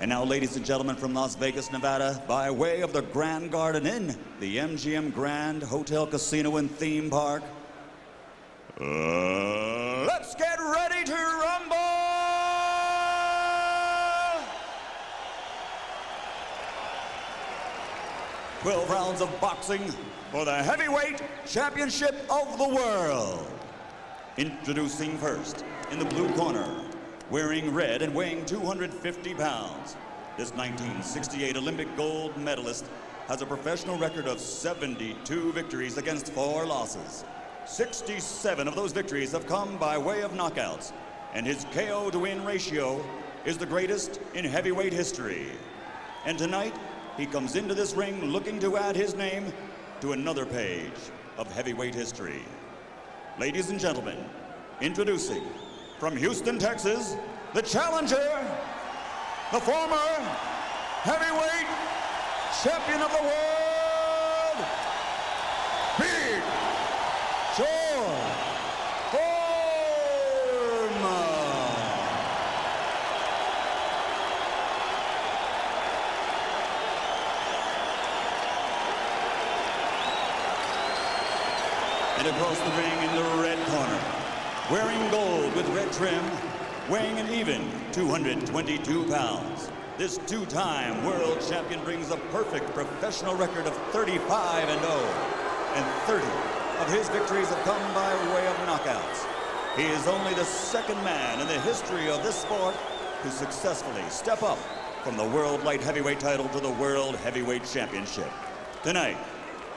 And now, ladies and gentlemen, from Las Vegas, Nevada, by way of the Grand Garden Inn, the MGM Grand Hotel, Casino, and Theme Park, let's get ready to rumble! 12 rounds of boxing for the heavyweight championship of the world. Introducing first, in the blue corner, wearing red and weighing 250 pounds, this 1968 Olympic gold medalist has a professional record of 72 victories against 4 losses. 67 of those victories have come by way of knockouts, and his KO to win ratio is the greatest in heavyweight history. And tonight, he comes into this ring looking to add his name to another page of heavyweight history. Ladies and gentlemen, introducing from Houston, Texas, the challenger, the former heavyweight champion of the world, Big George FOREMAN. And across the ring in the red corner, wearing gold with red trim, weighing an even 222 pounds. This 2-time world champion brings a perfect professional record of 35-0, and 30 of his victories have come by way of knockouts. He is only the second man in the history of this sport to successfully step up from the World Light Heavyweight title to the World Heavyweight Championship. Tonight,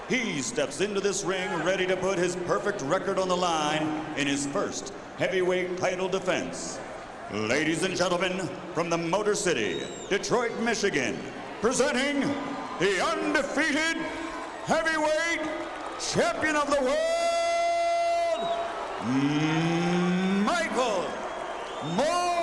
he steps into this ring ready to put his perfect record on the line in his first heavyweight title defense. Ladies and gentlemen, from the Motor City, Detroit, Michigan, presenting the undefeated heavyweight champion of the world, Michael MOORER.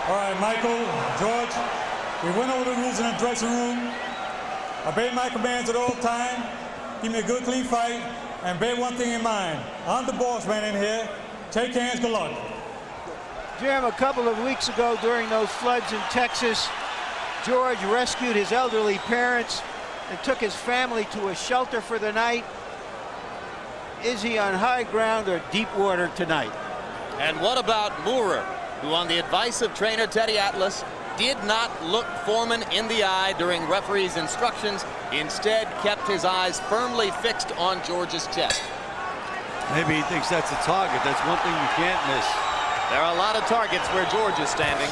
All right, Michael, George, we went over the rules in the dressing room. Obey my commands at all times. Give me a good, clean fight, and bear one thing in mind. I'm the boss man in here. Take hands, good luck. Jim, a couple of weeks ago during those floods in Texas, George rescued his elderly parents and took his family to a shelter for the night. Is he on high ground or deep water tonight? And what about MOORER, who, on the advice of trainer Teddy Atlas, did not look Foreman in the eye during referee's instructions, instead kept his eyes firmly fixed on George's chest. Maybe he thinks that's a target. That's one thing you can't miss. There are a lot of targets where George is standing.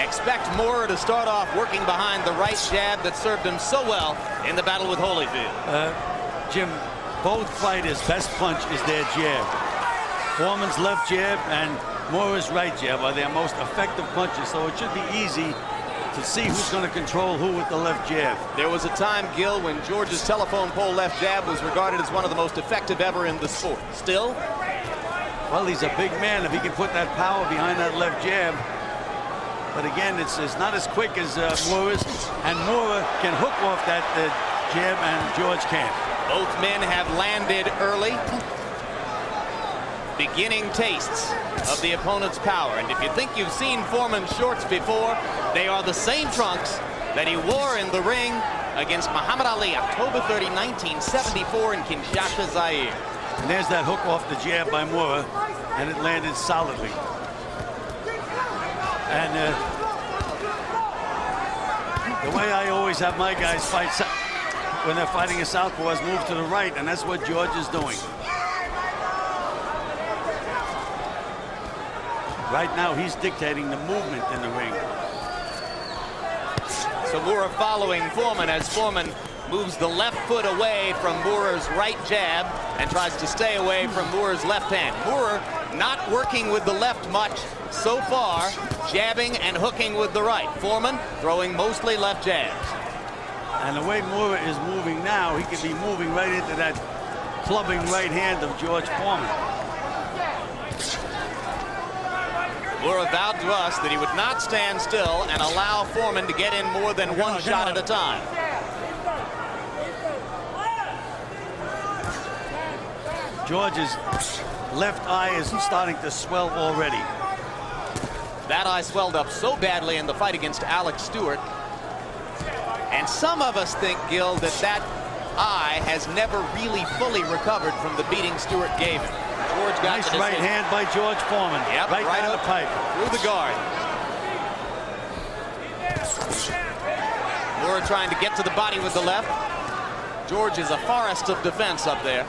Expect MOORER to start off working behind the right jab that served him so well in the battle with Holyfield. Jim, both fighters' best punch is their jab. Foreman's left jab and MOORER's right jab are their most effective punches, so it should be easy to see who's going to control who with the left jab. There was a time, Gil, when George's telephone pole left jab was regarded as one of the most effective ever in the sport. Still? Well, he's a big man if he can put that power behind that left jab. But again, it's not as quick as MOORER's, and MOORER can hook off that jab, and George can't. Both men have landed early, beginning tastes of the opponent's power. And if you think you've seen Foreman's shorts before, they are the same trunks that he wore in the ring against Muhammad Ali, October 30, 1974 in Kinshasa, Zaire. And there's that hook off the jab by MOORER, and it landed solidly. And the way I always have my guys fight when they're fighting a southpaw is move to the right, and that's what George is doing. Right now, he's dictating the movement in the ring. So MOORER following Foreman as Foreman moves the left foot away from MOORER's right jab and tries to stay away from MOORER's left hand. MOORER not working with the left much so far, jabbing and hooking with the right. Foreman throwing mostly left jabs. And the way MOORER is moving now, he could be moving right into that clubbing right hand of George Foreman. Moorer vowed to us that he would not stand still and allow Foreman to get in more than one shot at a time. George's left eye is starting to swell already. That eye swelled up so badly in the fight against Alex Stewart. And some of us think, Gil, that that eye has never really fully recovered from the beating Stewart gave him. George got nice right hand by George Foreman. Yep, right down up the pipe. Through the guard. Moorer trying to get to the body with the left. George is a forest of defense up there.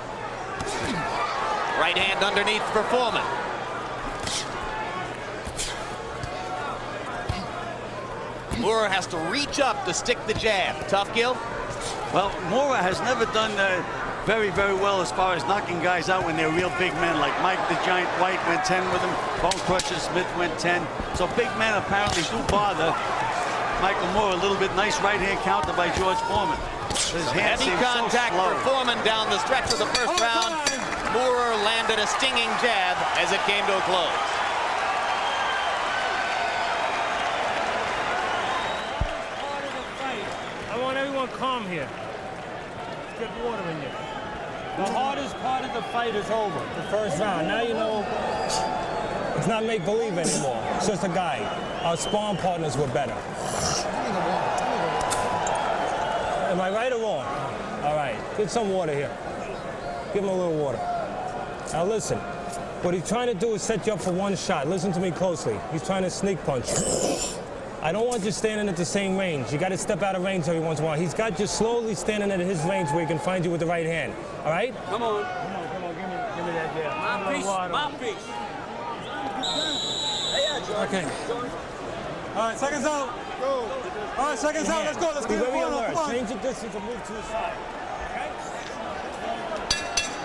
Right hand underneath for Foreman. Moorer has to reach up to stick the jab. Tough, Gil? Well, Moorer has never done very, very well as far as knocking guys out when they're real big men, like Mike the Giant White went 10 with him, Bone Crusher Smith went 10. So big men apparently do bother Michael Moorer a little bit. Nice right hand counter by George Foreman. His hand heavy seems contact so slow. for Foreman down the stretch of the first round. Moorer landed a stinging jab as it came to a close. Calm here. Get water in you. The hardest part of the fight is over. The first round. Now you know it's not make-believe anymore. It's just a guy. Our sparring partners were better. Am I right or wrong? All right. Get some water here. Give him a little water. Now listen. What he's trying to do is set you up for one shot. Listen to me closely. He's trying to sneak punch you. I don't want you standing at the same range. You got to step out of range every once in a while. He's got you slowly standing at his range where he can find you with the right hand. All right? Come on. Come on. Give me that jab. My piece. Okay. All right, seconds out. Go. All right, seconds out. Let's go. Let's Be get very it. alert. Come on. Change your distance and move to the side.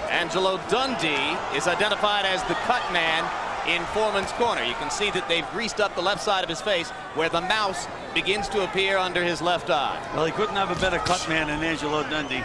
Angelo Dundee is identified as the cut man in Foreman's corner. You can see that they've greased up the left side of his face where the mouse begins to appear under his left eye. Well, he couldn't have a better cut man than Angelo Dundee.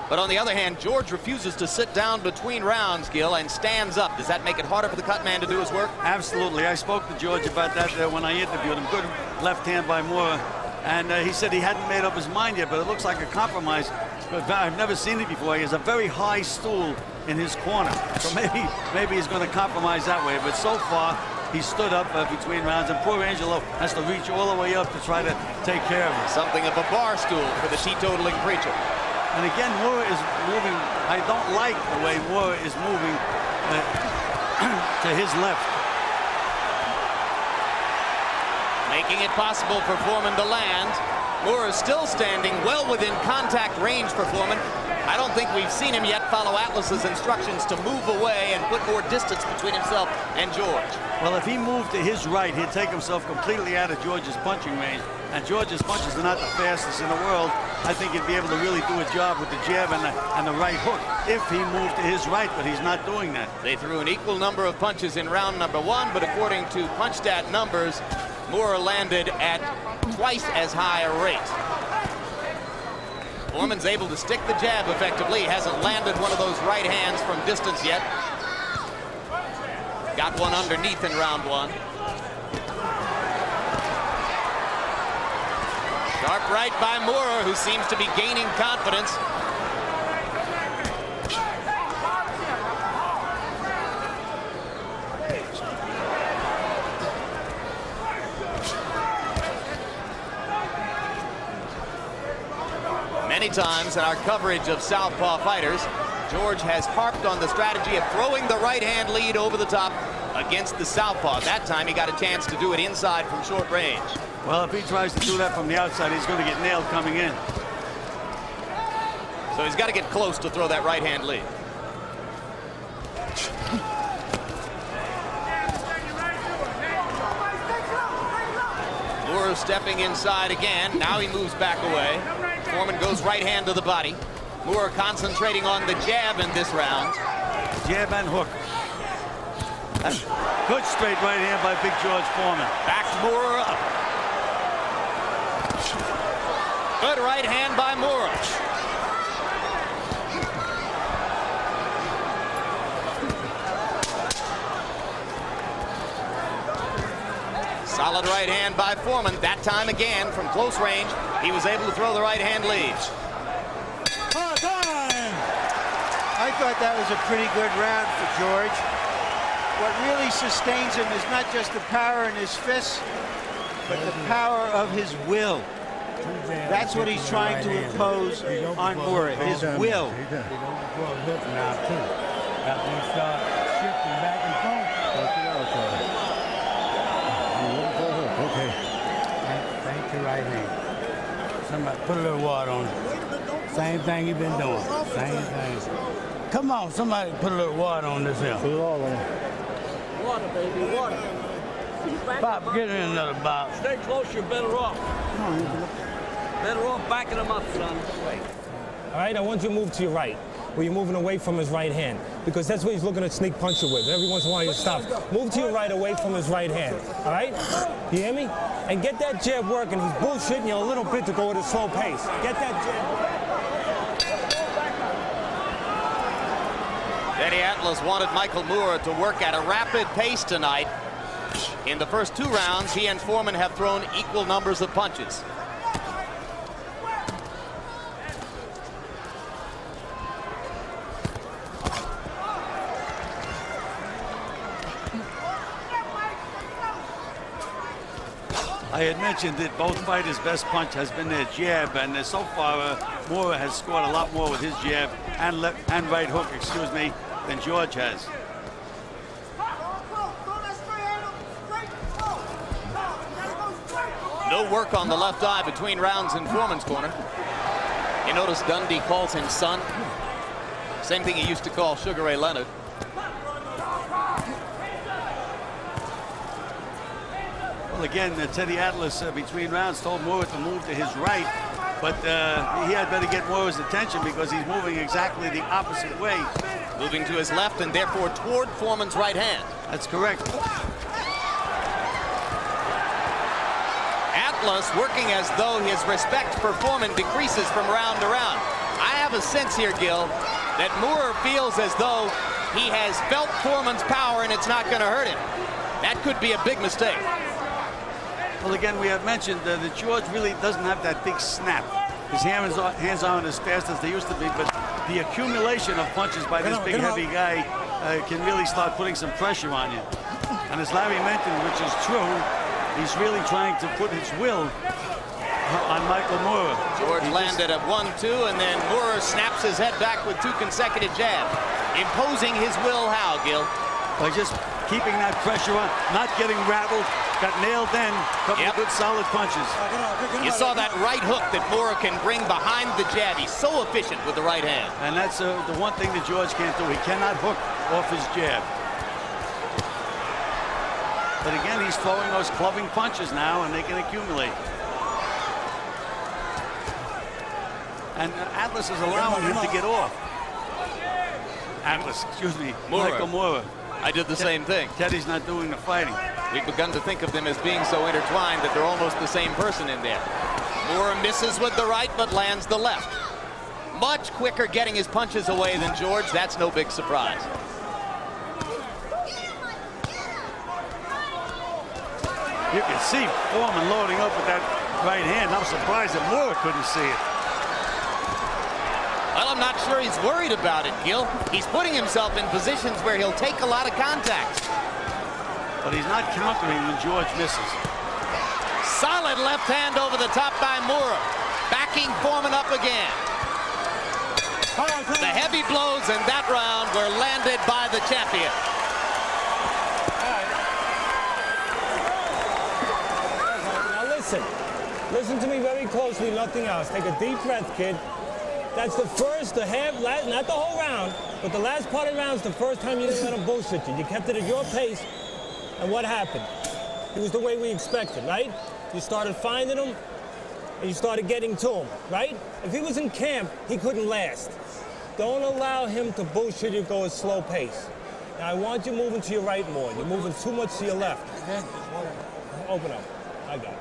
But on the other hand, George refuses to sit down between rounds, Gil, and stands up. Does that make it harder for the cut man to do his work? Absolutely. I spoke to George about that when I interviewed him. Good left hand by Moorer. And he said he hadn't made up his mind yet, but it looks like a compromise. But I've never seen it before. He has a very high stool in his corner. So maybe he's going to compromise that way. But so far, he stood up between rounds, and poor Angelo has to reach all the way up to try to take care of him. Something of a bar stool for the teetotaling preacher. And again, Moorer is moving. I don't like the way Moorer is moving to his left. Making it possible for Foreman to land. Moorer is still standing well within contact range for Foreman. I don't think we've seen him yet follow Atlas's instructions to move away and put more distance between himself and George. Well, if he moved to his right, he'd take himself completely out of George's punching range. And George's punches are not the fastest in the world. I think he'd be able to really do a job with the jab and the right hook if he moved to his right, but he's not doing that. They threw an equal number of punches in round number one, but according to PunchStat numbers, Moorer landed at twice as high a rate. Foreman's able to stick the jab effectively. He hasn't landed one of those right hands from distance yet. Got one underneath in round one. Sharp right by Moorer, who seems to be gaining confidence. Many times in our coverage of southpaw fighters, George has harped on the strategy of throwing the right-hand lead over the top against the southpaw. That time he got a chance to do it inside from short range. Well, if he tries to do that from the outside, he's going to get nailed coming in. So he's got to get close to throw that right-hand lead. Moorer stepping inside again. Now he moves back away. Foreman goes right hand to the body. Moorer concentrating on the jab in this round. Jab and hook. Good straight right hand by Big George Foreman. Back Moorer up. Good right hand by Moorer. Solid right hand by Foreman. That time again from close range, he was able to throw the right hand leads. I thought that was a pretty good round for George. What really sustains him is not just the power in his fists, but the power of his will. That's what he's trying to impose on Moorer, his will. Thank you right hand. Somebody put a little water on it. Same thing you've been doing. Same thing. Come on, somebody put a little water on this here. Put water on it. Water, baby, water. Bob, get in another box. Stay close, you're better off. Better off backing him up, son. All right, I want you to move to your right, where you're moving away from his right hand, because that's what he's looking to sneak punch you with. Every once in a while, you stop. Move to your right, away from his right hand. All right? You hear me? And get that jab working. He's bullshitting you a little bit to go at a slow pace. Get that jab working. Eddie Atlas wanted Michael Moorer to work at a rapid pace tonight. In the first 2 rounds, he and Foreman have thrown equal numbers of punches. I had mentioned that both fighters' best punch has been their jab, and so far Moorer has scored a lot more with his jab and right hook, excuse me, than George has. No work on the left eye between rounds in Foreman's corner. You notice Dundee calls him son. Same thing he used to call Sugar Ray Leonard. Well, again, Teddy Atlas between rounds told Moorer to move to his right, but he had better get Moorer's attention because he's moving exactly the opposite way. Moving to his left and therefore toward Foreman's right hand. That's correct. Atlas working as though his respect for Foreman decreases from round to round. I have a sense here, Gil, that Moorer feels as though he has felt Foreman's power and it's not going to hurt him. That could be a big mistake. Well, again, we have mentioned that George really doesn't have that big snap. His hands aren't as fast as they used to be, but the accumulation of punches by this big, heavy guy can really start putting some pressure on you. And as Larry mentioned, which is true, he's really trying to put his will on Michael Moorer. George landed at 1-2, and then Moorer snaps his head back with 2 consecutive jabs. Imposing his will how, Gil? By just keeping that pressure on, not getting rattled, got nailed in, couple of good solid punches. You saw that right hook that Moorer can bring behind the jab. He's so efficient with the right hand. And that's the one thing that George can't do. He cannot hook off his jab. But again, he's throwing those clubbing punches now, and they can accumulate. And Atlas is allowing him to get off. Atlas, excuse me, Michael Moorer. I did the same thing. Teddy's not doing the fighting. We've begun to think of them as being so intertwined that they're almost the same person in there. Moorer misses with the right but lands the left. Much quicker getting his punches away than George. That's no big surprise. You can see Foreman loading up with that right hand. I'm surprised that Moorer couldn't see it. Well, I'm not sure he's worried about it, Gil. He's putting himself in positions where he'll take a lot of contacts. But he's not countering when George misses. Solid left hand over the top by Moorer. Backing Foreman up again. The heavy blows in that round were landed by the champion. Now listen to me very closely, nothing else. Take a deep breath, kid. That's the first, not the whole round, but the last part of the round is the first time you didn't let him bullshit you. You kept it at your pace, and what happened? It was the way we expected, right? You started finding him, and you started getting to him, right? If he was in camp, he couldn't last. Don't allow him to bullshit you, go at slow pace. Now, I want you moving to your right more. You're moving too much to your left. Open up. I got it.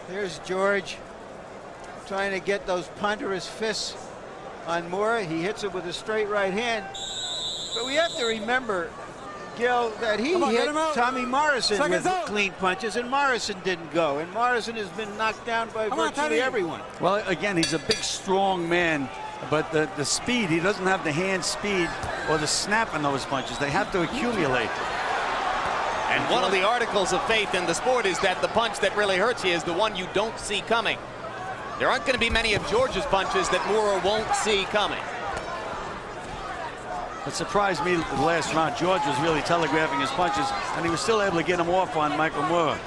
Here's George trying to get those ponderous fists on Moorer. He hits it with a straight right hand. But we have to remember Gil, that he on, hit get him out. Tommy Morrison Seconds with out. clean punches, and Morrison didn't go. And Morrison has been knocked down by Come on, virtually Teddy. everyone. Well, again, he's a big, strong man, but the speed, he doesn't have the hand speed or the snap in those punches. They have to accumulate. And one of the articles of faith in the sport is that the punch that really hurts you is the one you don't see coming. There aren't going to be many of George's punches that Moorer won't see coming. It surprised me the last round. George was really telegraphing his punches, and he was still able to get him off on Michael Moorer.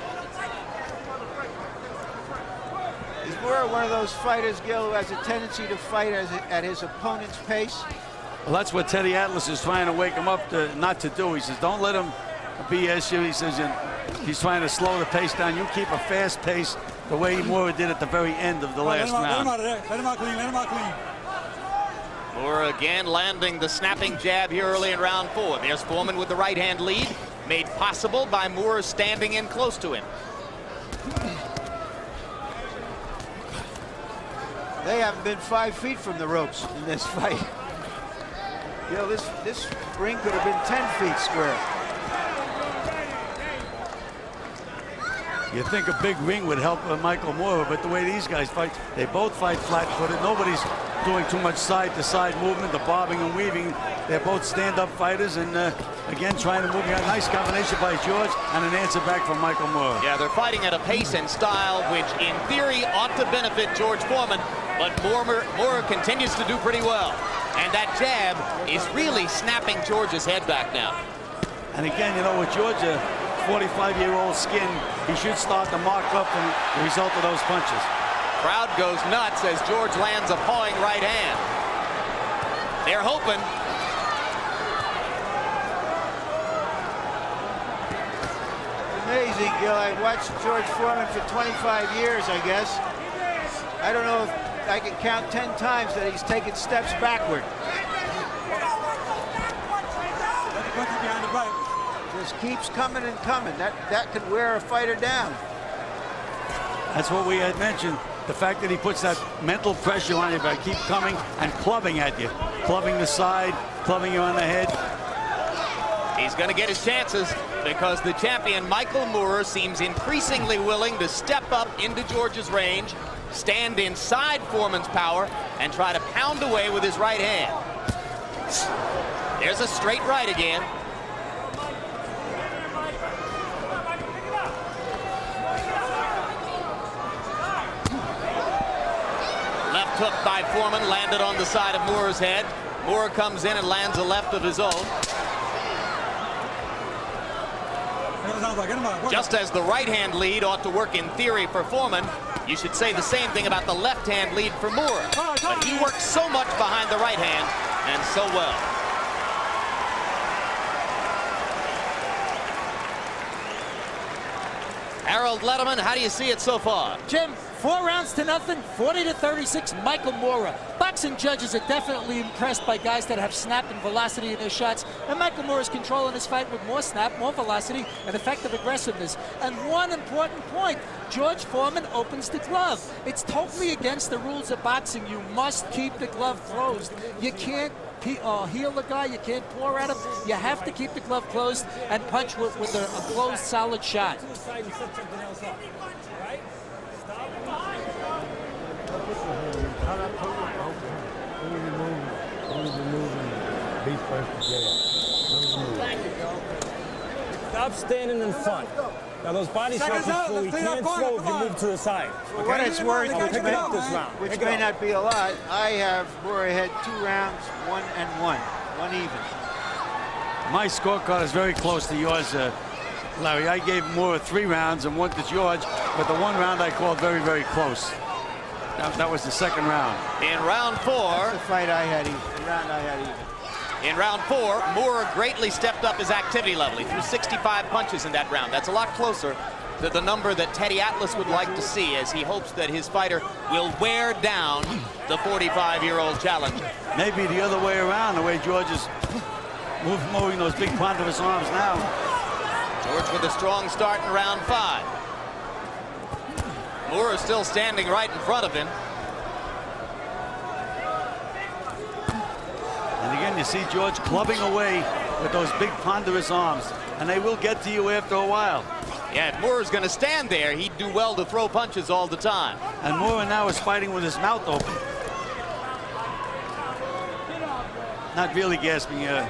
Is Moorer one of those fighters, Gil, who has a tendency to fight at his opponent's pace? Well, that's what Teddy Atlas is trying to wake him up to not to do. He says, don't let him BS you. He says, he's trying to slow the pace down. You keep a fast pace the way Moorer did at the very end of the last round. Let him out of there. Let him out clean. Let him out clean. Moorer again landing the snapping jab here early in round 4. There's Foreman with the right hand lead, made possible by Moorer standing in close to him. They haven't been 5 feet from the ropes in this fight. You know, this ring could have been 10 feet square. You think a big ring would help Michael Moorer, but the way these guys fight, they both fight flat-footed. Nobody's doing too much side-to-side movement, the bobbing and weaving. They're both stand-up fighters, and again, trying to move. A nice combination by George, and an answer back from Michael Moorer. Yeah, they're fighting at a pace and style which, in theory, ought to benefit George Foreman, but Moorer continues to do pretty well. And that jab is really snapping George's head back now. And again, you know, with George, 45-year-old skin, he should start to mark up from the result of those punches. Crowd goes nuts as George lands a pawing right hand. They're hoping. Amazing, Gil. I watched George Foreman for 25 years, I guess. I don't know if I can count 10 times that he's taken steps backward. Behind the right. Just keeps coming and coming. That could wear a fighter down. That's what we had mentioned. The fact that he puts that mental pressure on you by keep coming and clubbing at you. Clubbing the side, clubbing you on the head. He's going to get his chances because the champion, Michael Moorer, seems increasingly willing to step up into George's range, stand inside Foreman's power, and try to pound away with his right hand. There's a straight right again. Left hook by Foreman landed on the side of Moorer's head. Moorer comes in and lands a left of his own. Just as the right hand lead ought to work in theory for Foreman, you should say the same thing about the left hand lead for Moorer. But he works so much behind the right hand and so well. Harold Letterman, how do you see it so far? Jim, 4 rounds to nothing, 40-36, Michael Moorer. Boxing judges are definitely impressed by guys that have snap and velocity in their shots. And Michael Moorer is controlling his fight with more snap, more velocity, and effective aggressiveness. And one important point, George Foreman opens the glove. It's totally against the rules of boxing. You must keep the glove closed. You can't heel the guy, you can't pour at him. You have to keep the glove closed and punch with a closed, solid shot. Stop standing in front. Now those body shots you throw, you can't throw if you move to the side. For what it's worth, which may not be a lot, I have Moorer ahead 2 rounds, 1-1, 1 even. My scorecard is very close to yours, Larry. I gave Moorer 3 rounds and 1 to George, but the 1 round I called very, very close. That was the 2nd round. In round 4, that's the fight I had even. The round I had even. In round 4, Moorer greatly stepped up his activity level. He threw 65 punches in that round. That's a lot closer to the number that Teddy Atlas would like to see, as he hopes that his fighter will wear down the 45-year-old challenger. Maybe the other way around, the way George is moving those big ponderous arms now. George with a strong start in round 5. Moorer still standing right in front of him. And again, you see George clubbing away with those big ponderous arms, and they will get to you after a while. Yeah, if Moore's going to stand there, he'd do well to throw punches all the time. And Moorer now is fighting with his mouth open. Not really gasping a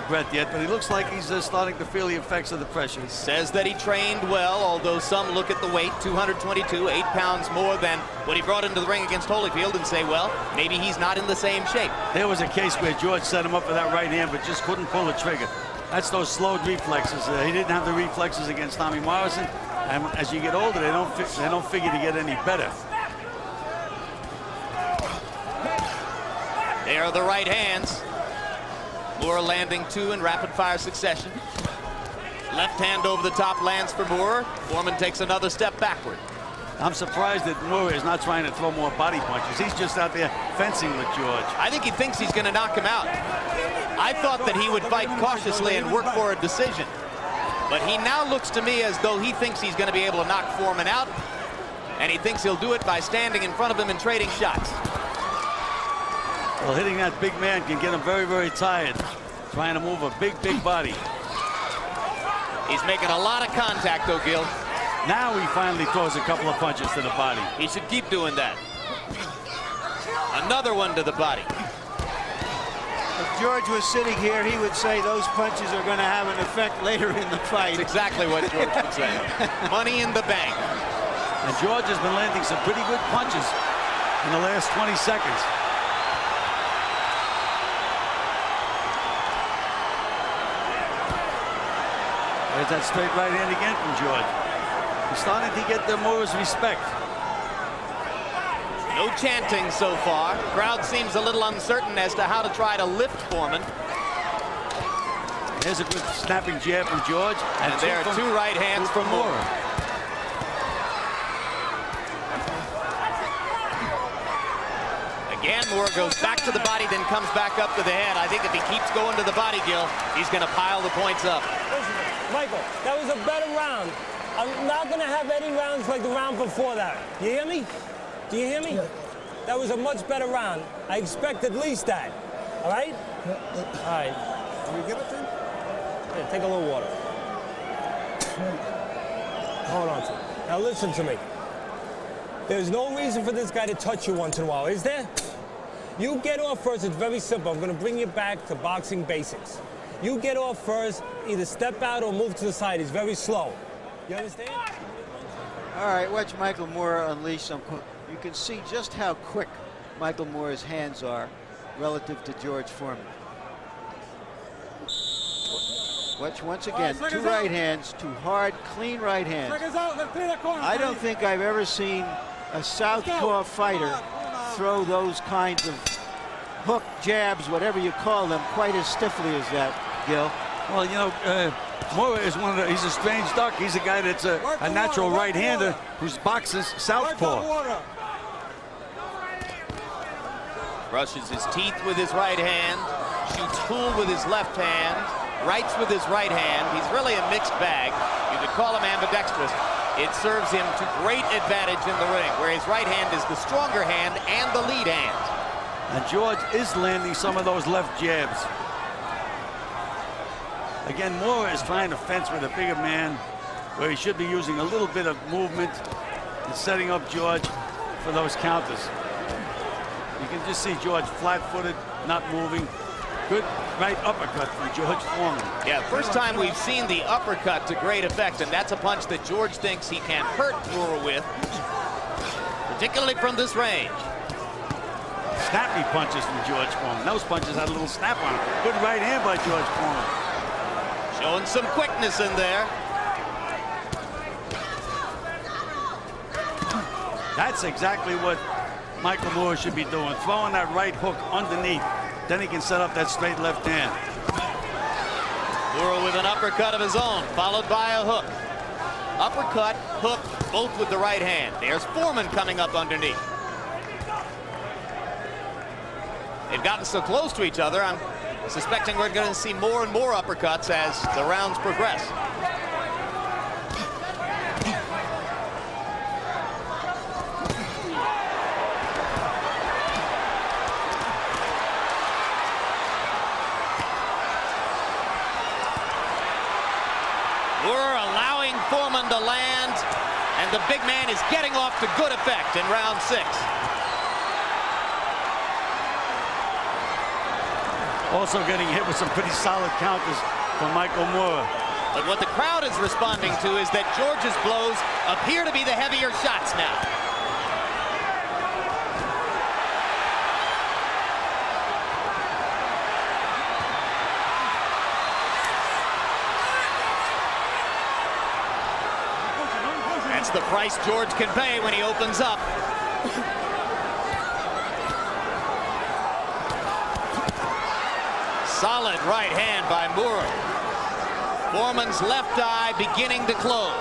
breath yet, but he looks like he's starting to feel the effects of the pressure. Says that he trained well, although some look at the weight, 222, 8 pounds more than what he brought into the ring against Holyfield, and say, well, maybe he's not in the same shape. There was a case where George set him up for that right hand, but just couldn't pull the trigger. That's those slowed reflexes. He didn't have the reflexes against Tommy Morrison, and as you get older, they don't figure to get any better. There are the right hands. Moorer landing 2 in rapid-fire succession. Left hand over the top lands for Moorer. Foreman takes another step backward. I'm surprised that Moorer is not trying to throw more body punches. He's just out there fencing with George. I think he thinks he's going to knock him out. I thought that he would fight cautiously and work for a decision. But he now looks to me as though he thinks he's going to be able to knock Foreman out, and he thinks he'll do it by standing in front of him and trading shots. Well, hitting that big man can get him very, very tired, trying to move a big, big body. He's making a lot of contact, though, Gil. Now he finally throws a couple of punches to the body. He should keep doing that. Another one to the body. If George was sitting here, he would say those punches are going to have an effect later in the fight. That's exactly what George would say. Money in the bank. And George has been landing some pretty good punches in the last 20 seconds. There's that straight right hand again from George. He's starting to get the Moorer's respect. No chanting so far. Crowd seems a little uncertain as to how to try to lift Foreman. There's a good snapping jab from George. And there are 2 right hands from Moorer. Again, Moorer goes back to the body, then comes back up to the head. I think if he keeps going to the body, Gil, he's going to pile the points up. Listen, Michael, that was a better round. I'm not going to have any rounds like the round before that. You hear me? Do you hear me? Yeah. That was a much better round. I expect at least that. All right? Yeah. All right. Can you give it to him? Yeah, take a little water. Hold on to it. Now listen to me. There's no reason for this guy to touch you once in a while, is there? You get off first. It's very simple. I'm going to bring you back to boxing basics. You get off first, either step out or move to the side. It's very slow. You understand? All right, watch Michael Moorer unleash some. You can see just how quick Michael Moorer's hands are relative to George Foreman. Watch once again, 2 right hands, 2 hard, clean right hands. I don't think I've ever seen a southpaw fighter throw those kinds of hook jabs, whatever you call them, quite as stiffly as that, Gil. Well, you know, Moorer is he's a strange duck. He's a guy that's a natural right-hander who's boxes southpaw. Brushes his teeth with his right hand, shoots cool with his left hand, rights with his right hand. He's really a mixed bag. You could call him ambidextrous. It serves him to great advantage in the ring, where his right hand is the stronger hand and the lead hand. And George is landing some of those left jabs. Again, Moorer is trying to fence with a bigger man, where he should be using a little bit of movement and setting up George for those counters. You can just see George flat-footed, not moving. Good right uppercut from George Foreman. Yeah, first time we've seen the uppercut to great effect, and that's a punch that George thinks he can hurt Moorer with, particularly from this range. Snappy punches from George Foreman. Those punches had a little snap on them. Good right hand by George Foreman. Showing some quickness in there. That's exactly what Michael Moorer should be doing, throwing that right hook underneath. Then he can set up that straight left hand. Moorer with an uppercut of his own, followed by a hook. Uppercut, hook, both with the right hand. There's Foreman coming up underneath. They've gotten so close to each other, I'm suspecting we're going to see more and more uppercuts as the rounds progress. Moorer allowing Foreman to land, and the big man is getting off to good effect in round 6. Also getting hit with some pretty solid counters from Michael Moorer. But what the crowd is responding to is that George's blows appear to be the heavier shots now. That's the price George can pay when he opens up. Solid right hand by Moorer. Foreman's left eye beginning to close.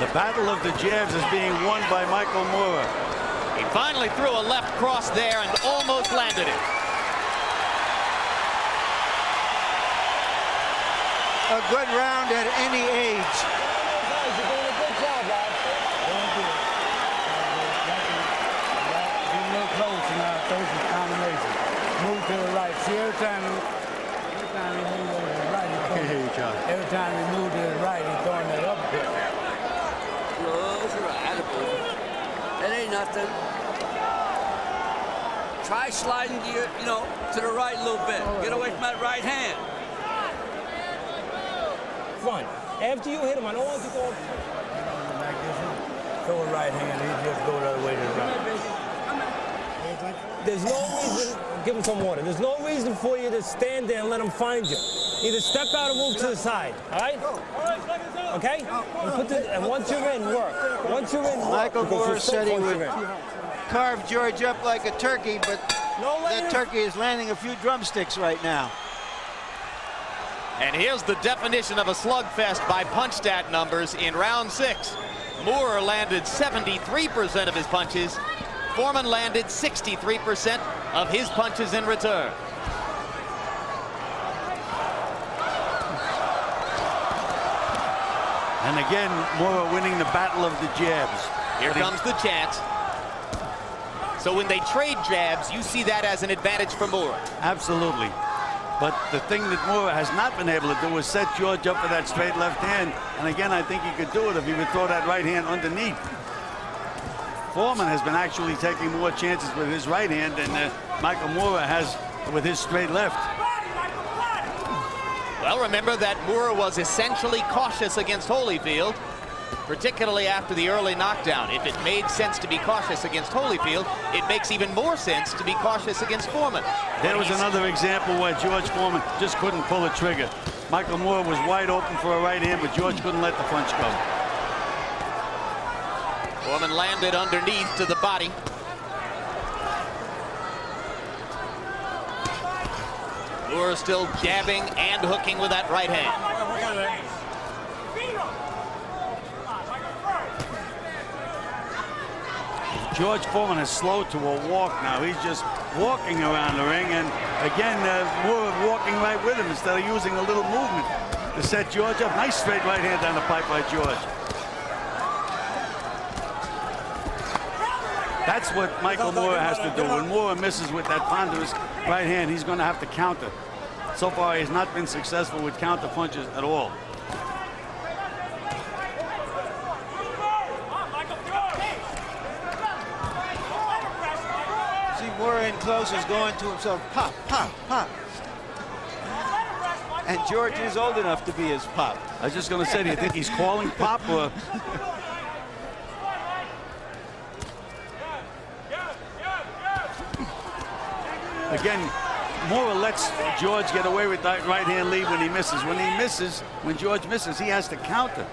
The battle of the jabs is being won by Michael Moorer. He finally threw a left cross there and almost landed it. A good round at any age. Guys, you're doing a good job, guys. Doing good. Be a little close now. Those are combination. Move to the right. See, every time we move to the right, every time we move to the right, he's throwing that up a bit. Close your eye. It ain't nothing. Try sliding to your, to the right a little bit. Get away from that right hand. Fun. After you hit him, I don't want you to go. Like this, throw a right hand, he just go the other way to the right. There's no reason, give him some water. There's no reason for you to stand there and let him find you. Either step out or move to the side, all right? Okay? And once you're in, work. Once you're in, work. Michael Moorer said he would carve George up like a turkey, but that turkey is landing a few drumsticks right now. And here's the definition of a slugfest by punch stat numbers in round 6. Moorer landed 73% of his punches. Foreman landed 63% of his punches in return. And again, Moorer winning the battle of the jabs. Here comes the chance. So when they trade jabs, you see that as an advantage for Moorer. Absolutely. But the thing that Moorer has not been able to do is set George up for that straight left hand. And again, I think he could do it if he would throw that right hand underneath. Foreman has been actually taking more chances with his right hand than Michael Moorer has with his straight left. Well, remember that Moorer was essentially cautious against Holyfield, particularly after the early knockdown. If it made sense to be cautious against Holyfield, it makes even more sense to be cautious against Foreman. There was another example where George Foreman just couldn't pull a trigger. Michael Moorer was wide open for a right hand, but George couldn't let the punch go. Foreman landed underneath to the body. Moorer still jabbing and hooking with that right hand. George Foreman is slow to a walk now. He's just walking around the ring, and again, Moorer walking right with him instead of using a little movement to set George up. Nice straight right hand down the pipe by George. That's what Michael Moorer has to do. When Moorer misses with that ponderous right hand, he's going to have to counter. So far, he's not been successful with counter punches at all. See, Moorer in close is going to himself, pop, pop, pop. And George is old enough to be his pop. I was just going to say, do you think he's calling pop or... Again, Moorer lets George get away with that right hand lead when he misses. When George misses, he has to counter.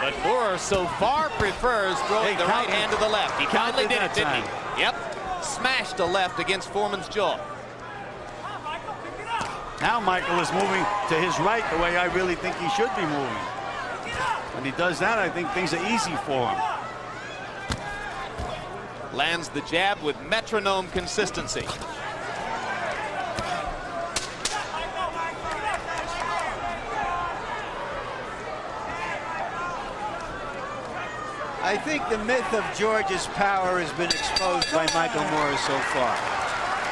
But Moorer so far prefers throwing the right hand to the left. He finally did it, didn't he? Yep. Smashed the left against Foreman's jaw. Now Michael is moving to his right the way I really think he should be moving. When he does that, I think things are easy for him. Lands the jab with metronome consistency. I think the myth of George's power has been exposed by Michael Moorer so far.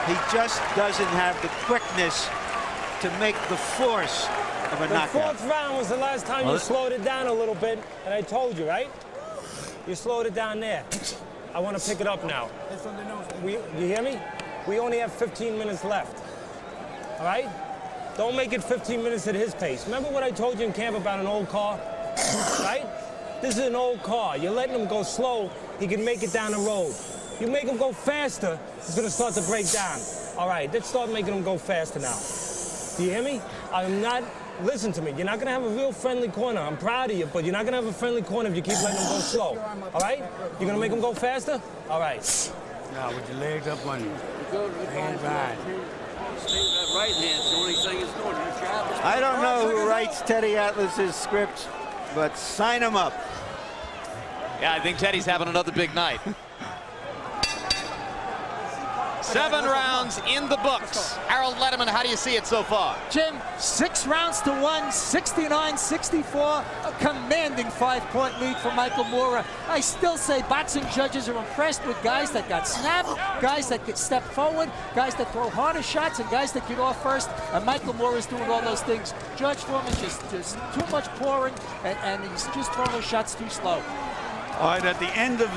He just doesn't have the quickness to make the force of a knockout. The fourth round was the last time you slowed it down a little bit, and I told you, right? You slowed it down there. I want to pick it up now. You hear me? We only have 15 minutes left. All right? Don't make it 15 minutes at his pace. Remember what I told you in camp about an old car? Right? This is an old car. You're letting him go slow, he can make it down the road. You make him go faster, he's going to start to break down. All right, let's start making him go faster now. Do you hear me? I'm not... Listen to me. You're not going to have a real friendly corner. I'm proud of you, but you're not going to have a friendly corner if you keep letting him go slow. All right? You're going to make him go faster? All right. Now, with your legs up on you. Hands behind. That right hand's the only thing it's doing. I don't know who writes Teddy Atlas's script, but sign him up. Yeah, I think Teddy's having another big night. 7 rounds in the books. Harold Letterman, how do you see it so far? Jim, 6 rounds to 1, 69-64, a commanding 5-point lead for Michael Moorer. I still say boxing judges are impressed with guys that got snapped, guys that could step forward, guys that throw harder shots, and guys that get off first. And Michael Moorer is doing all those things. Judge Foreman just too much pouring, and he's just throwing those shots too slow. All right, at the end of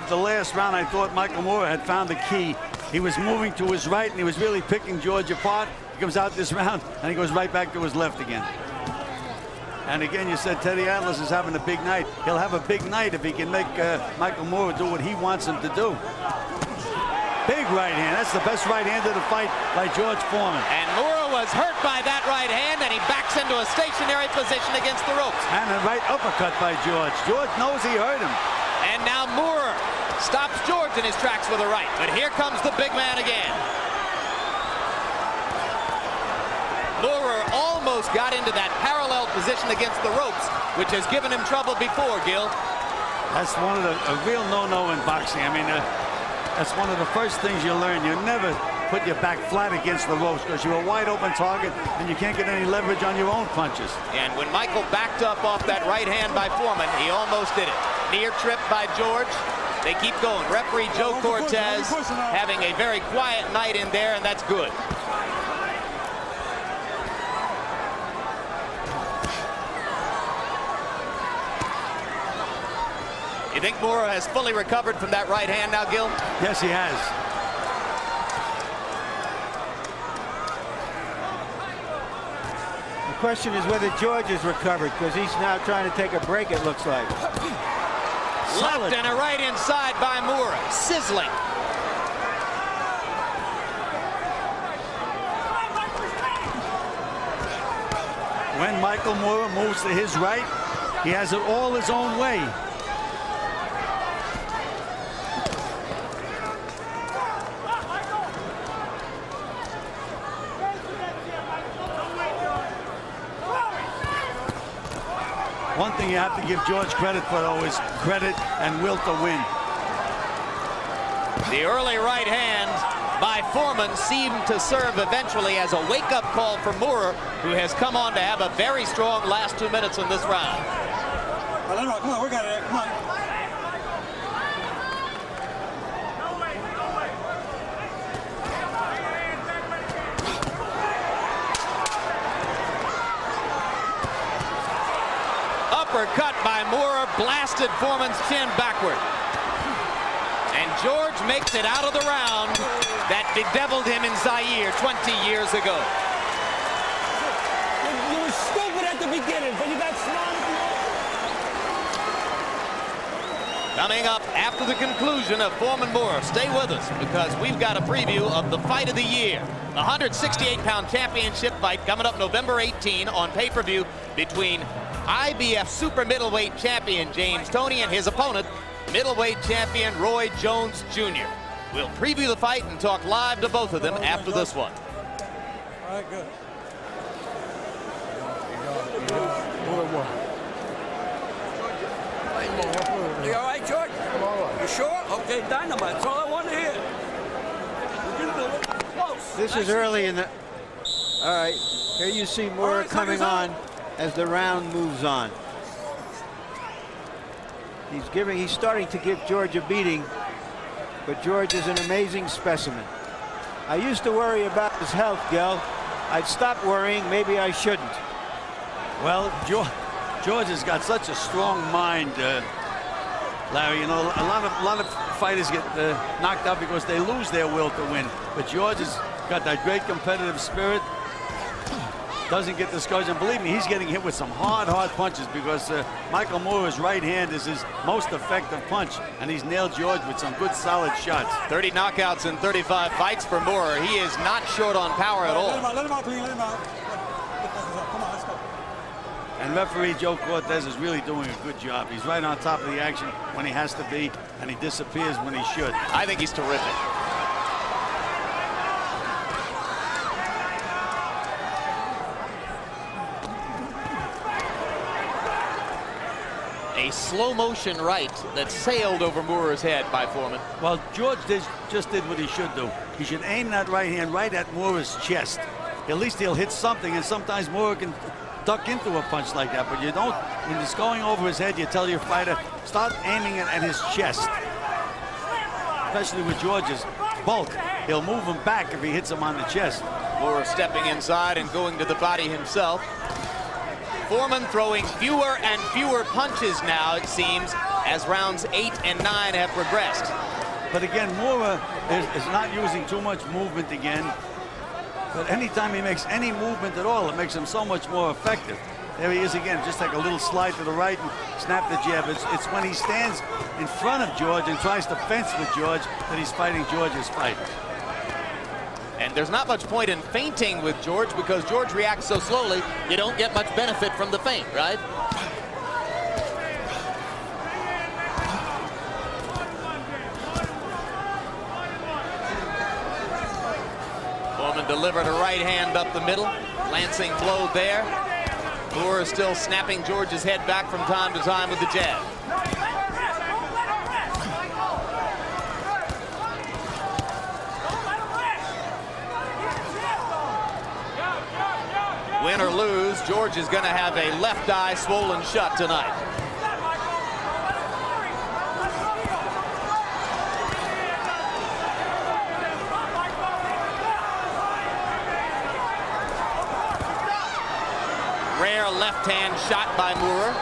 the last round, I thought Michael Moorer had found the key. He was moving to his right, and he was really picking George apart. He comes out this round, and he goes right back to his left again. And again, you said Teddy Atlas is having a big night. He'll have a big night if he can make Michael Moorer do what he wants him to do. Big right hand. That's the best right hand of the fight by George Foreman. And Moorer was hurt by that right hand, and he backs into a stationary position against the ropes. And a right uppercut by George. George knows he hurt him. And now Moorer stops George in his tracks with a right. But here comes the big man again. Moorer almost got into that parallel position against the ropes, which has given him trouble before, Gil. That's one of a real no-no in boxing. I mean, that's one of the first things you learn. You never put your back flat against the ropes because you're a wide-open target and you can't get any leverage on your own punches. And when Michael backed up off that right hand by Foreman, he almost did it. Near trip by George. They keep going. Referee Joe Cortez having a very quiet night in there, and that's good. You think Moorer has fully recovered from that right hand now, Gil? Yes, he has. The question is whether George has recovered, because he's now trying to take a break, it looks like. Left and a right inside by Moorer. Sizzling. When Michael Moorer moves to his right, he has it all his own way. One thing you have to give George credit for, though, is credit and will to win. The early right hand by Foreman seemed to serve eventually as a wake-up call for Moorer, who has come on to have a very strong last 2 minutes in this round. Come on, we got it. Come on. Uppercut by Moorer blasted Foreman's chin backward. And George makes it out of the round that bedeviled him in Zaire 20 years ago. You were stupid at the beginning, but you got smart. Coming up after the conclusion of Foreman Moorer, stay with us because we've got a preview of the fight of the year. The 168-pound championship fight coming up November 18 on pay-per-view between IBF super middleweight champion James Toney and his opponent, middleweight champion Roy Jones Jr. We'll preview the fight and talk live to both of them after this one. All right, good. You all right, George? You sure? Okay, dynamite. That's all I want to hear. You can do it. Close. This is early in the... All right, here you see Moorer coming on as the round moves on. He's starting to give George a beating, but George is an amazing specimen. I used to worry about his health, Gel. I've stopped worrying. Maybe I shouldn't. Well, George has got such a strong mind, Larry. You know, a lot of fighters get knocked out because they lose their will to win. But George has got that great competitive spirit. Doesn't get discouraged, and believe me, he's getting hit with some hard punches because Michael Moorer's right hand is his most effective punch, and he's nailed George with some good, solid shots. 30 knockouts in 35 fights for Moorer. He is not short on power at all. Let him out, clean, let him out. Come on, let's go. And referee Joe Cortez is really doing a good job. He's right on top of the action when he has to be, and he disappears when he should. I think he's terrific. A slow motion right that sailed over Moorer's head by Foreman. Well, George just did what he should do. He should aim that right hand right at Moorer's chest. At least he'll hit something, and sometimes Moorer can duck into a punch like that, but you don't. When it's going over his head, you tell your fighter, start aiming it at his chest. Especially with George's bulk. He'll move him back if he hits him on the chest. Moorer stepping inside and going to the body himself. Foreman throwing fewer and fewer punches now, it seems, as rounds 8 and 9 have progressed. But again, Moorer is not using too much movement again. But anytime he makes any movement at all, it makes him so much more effective. There he is again, just like a little slide to the right and snap the jab. It's when he stands in front of George and tries to fence with George that he's fighting George's fight. And there's not much point in feinting with George because George reacts so slowly, you don't get much benefit from the feint, right? Foreman delivered a right hand up the middle, lancing blow there. Moorer still snapping George's head back from time to time with the jab. Win or lose, George is going to have a left eye swollen shut tonight. Rare left hand shot by Moorer.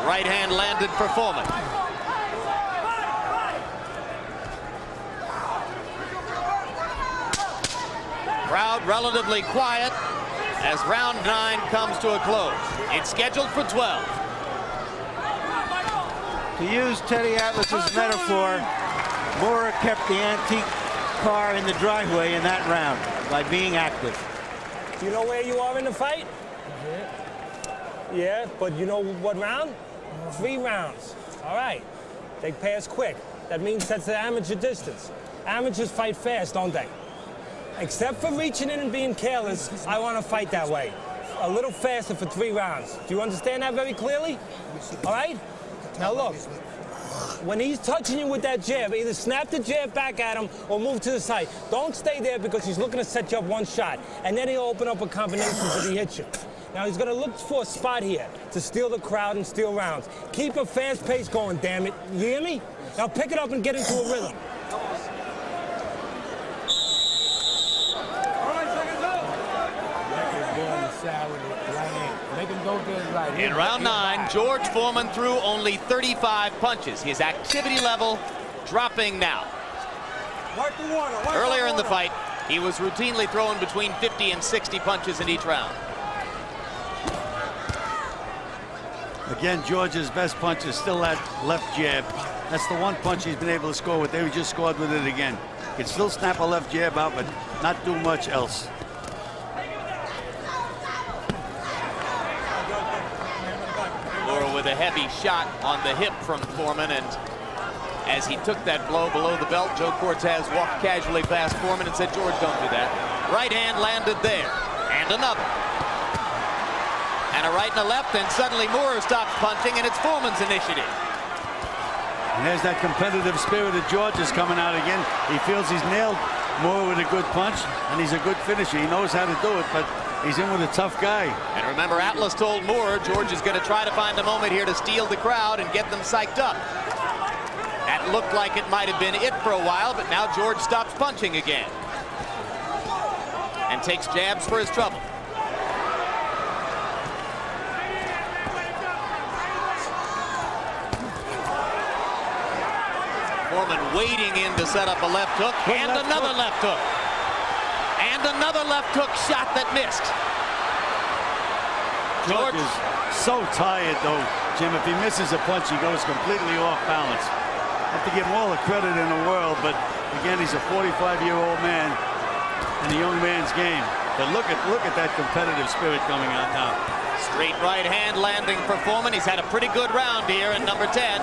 Right hand landed for Foreman. Crowd relatively quiet as round 9 comes to a close. It's scheduled for 12. To use Teddy Atlas's metaphor, Moorer kept the antique car in the driveway in that round by being active. Do you know where you are in the fight? Yeah, but you know what round? 3 rounds. All right. They pass quick. That means that's the amateur distance. Amateurs fight fast, don't they? Except for reaching in and being careless, I want to fight that way. A little faster for 3 rounds. Do you understand that very clearly? All right? Now look, when he's touching you with that jab, either snap the jab back at him or move to the side. Don't stay there because he's looking to set you up one shot, and then he'll open up a combination if he hits you. Now he's going to look for a spot here to steal the crowd and steal rounds. Keep a fast pace going, damn it. You hear me? Now pick it up and get into a rhythm. In round 9, George Foreman threw only 35 punches. His activity level dropping now. Earlier in the fight, he was routinely throwing between 50 and 60 punches in each round. Again, George's best punch is still that left jab. That's the one punch he's been able to score with. There he just scored with it again. He can still snap a left jab out, but not do much else. With a heavy shot on the hip from Foreman, and as he took that blow below the belt, Joe Cortez walked casually past Foreman and said, George, don't do that. Right hand landed there, and another. And a right and a left, and suddenly Moorer stops punching, and it's Foreman's initiative. And there's that competitive spirit of George is coming out again. He feels he's nailed Moorer with a good punch, and he's a good finisher. He knows how to do it, but He's in with a tough guy. And remember, Atlas told Moorer George is going to try to find a moment here to steal the crowd and get them psyched up. That looked like it might have been it for a while, but now George stops punching again and takes jabs for his trouble. Foreman wading in to set up a left hook, and another left hook. And another left hook shot that missed. George is so tired, though, Jim. If he misses a punch, he goes completely off balance. I have to give him all the credit in the world, but again, he's a 45-year-old man in a young man's game. But look at that competitive spirit coming out now. Straight right hand landing for Foreman. He's had a pretty good round here in number 10.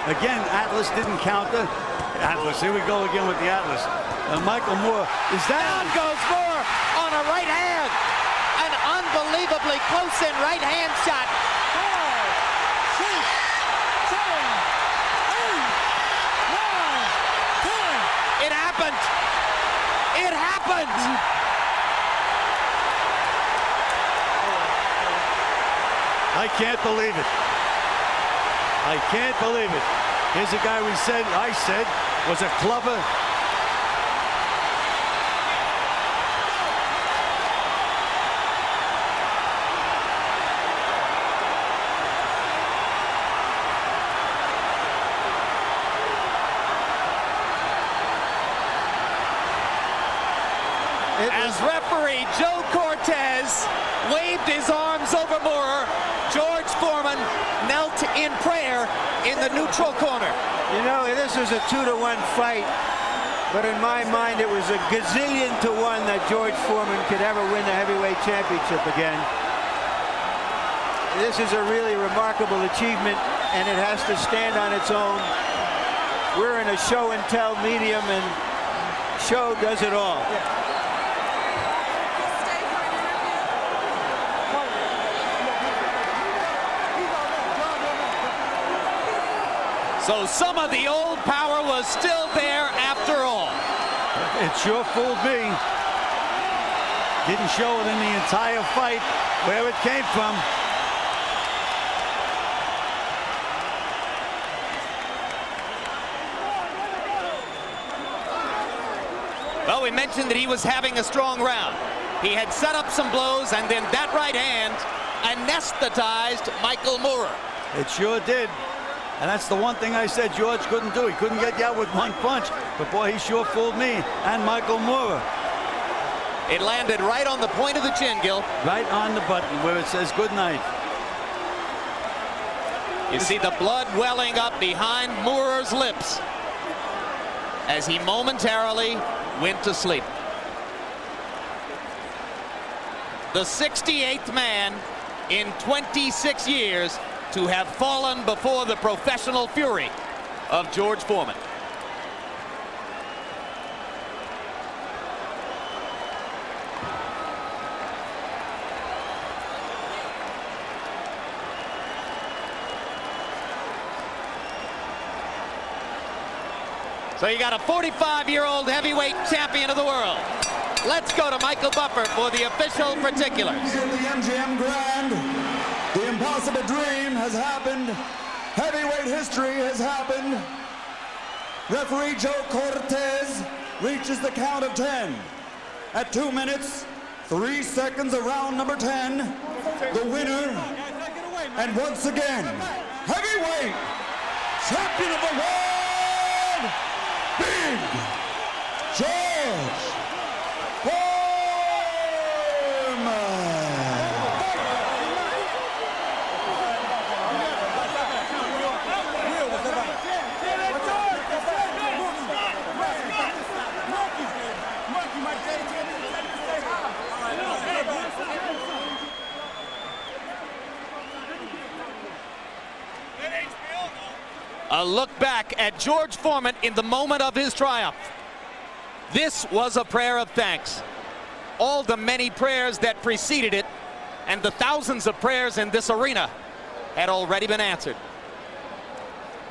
Again, Atlas didn't counter. Atlas, here we go again with the Atlas. Michael Moorer is down. Down goes Moorer on a right hand. An unbelievably close-in right hand shot. 5, 6, 7, 8, 9, 10. It happened. It happened. I can't believe it. I can't believe it. Here's a guy I said was a clubber. As referee Joe Cortez waved his arms over Moorer, George Foreman knelt in prayer in the neutral corner. You know, this was a 2-to-1 fight, but in my mind it was a gazillion to 1 that George Foreman could ever win the heavyweight championship again. This is a really remarkable achievement, and it has to stand on its own. We're in a show and tell medium, and show does it all. So some of the old power was still there after all. It sure fooled me. Didn't show it in the entire fight where it came from. Well, we mentioned that he was having a strong round. He had set up some blows, and then that right hand anesthetized Michael Moorer. It sure did. And that's the one thing I said George couldn't do. He couldn't get you out with one punch. But boy, he sure fooled me and Michael Moorer. It landed right on the point of the chin, Gil. Right on the button where it says good night. You see the blood welling up behind Moorer's lips as he momentarily went to sleep. The 68th man in 26 years to have fallen before the professional fury of George Foreman. So you got a 45-year-old heavyweight champion of the world. Let's go to Michael Buffer for the official particulars. In the MGM Grand, the impossible dream has happened. Heavyweight history has happened. Referee Joe Cortez reaches the count of 10. At 2 minutes, 3 seconds of round number 10, the winner, and once again, heavyweight champion of the world, Big George A look back at George Foreman in the moment of his triumph. This was a prayer of thanks. All the many prayers that preceded it and the thousands of prayers in this arena had already been answered.